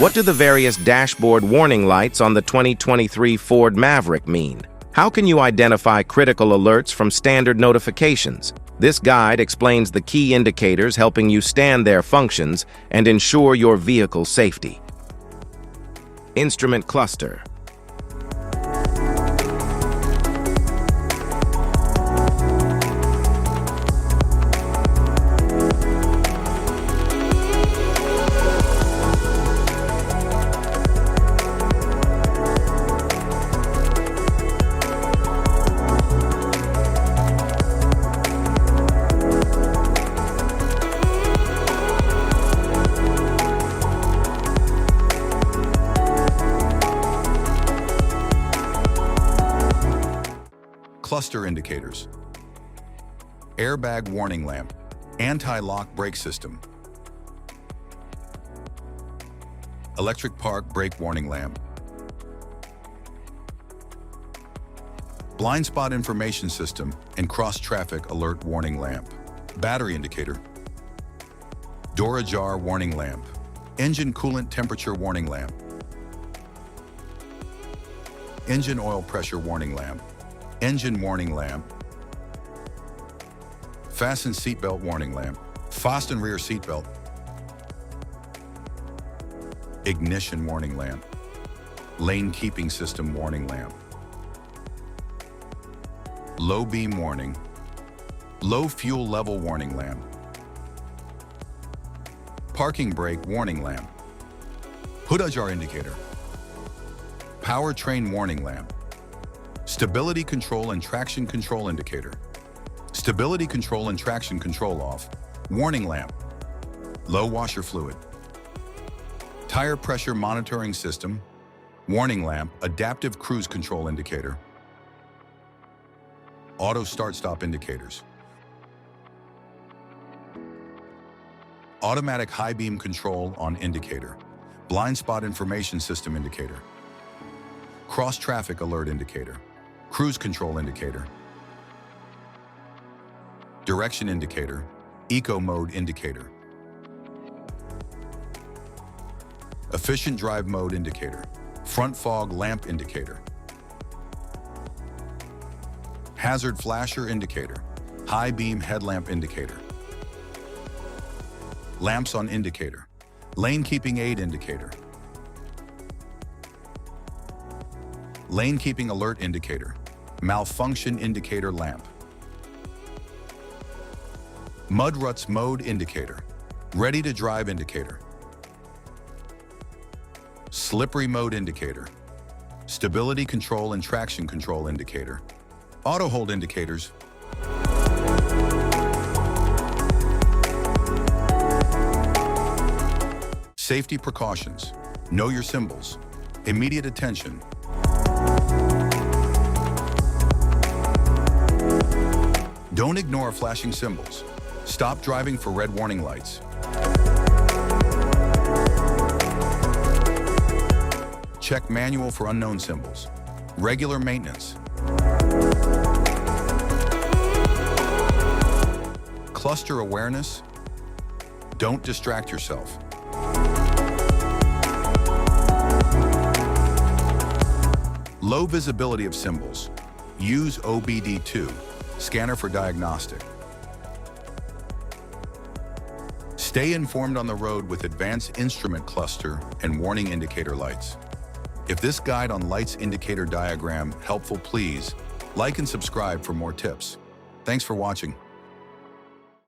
What do the various dashboard warning lights on the 2023 Ford Maverick mean? How can you identify critical alerts from standard notifications? This guide explains the key indicators helping you stand their functions and ensure your vehicle's safety. Instrument cluster. Cluster indicators. Airbag warning lamp. Anti-lock brake system. Electric park brake warning lamp. Blind spot information system and cross-traffic alert warning lamp. Battery indicator. Door ajar warning lamp. Engine coolant temperature warning lamp. Engine oil pressure warning lamp. Engine warning lamp. Fasten seatbelt warning lamp. Fasten rear seatbelt. Ignition warning lamp. Lane keeping system warning lamp. Low beam warning. Low fuel level warning lamp. Parking brake warning lamp. Hood ajar indicator. Powertrain warning lamp. Stability control and traction control indicator. Stability control and traction control off. Warning lamp. Low washer fluid. Tire pressure monitoring system. Warning lamp. Adaptive cruise control indicator. Auto start-stop indicators. Automatic high beam control on indicator. Blind spot information system indicator. Cross traffic alert indicator. Cruise control indicator. Direction indicator. Eco mode indicator. Efficient drive mode indicator. Front fog lamp indicator. Hazard flasher indicator. High beam headlamp indicator. Lamps on indicator. Lane keeping aid indicator. Lane keeping alert indicator. Malfunction indicator lamp. Mud ruts mode indicator. Ready to drive indicator. Slippery mode indicator. Stability control and traction control indicator. Auto hold indicators. Safety precautions. Know your symbols. Immediate attention. Don't ignore flashing symbols. Stop driving for red warning lights. Check manual for unknown symbols. Regular maintenance. Cluster awareness. Don't distract yourself. Low visibility of symbols. Use OBD2. Scanner for diagnostic. Stay informed on the road with advanced instrument cluster and warning indicator lights. If this guide on lights indicator diagram helpful, please like and subscribe for more tips. Thanks for watching.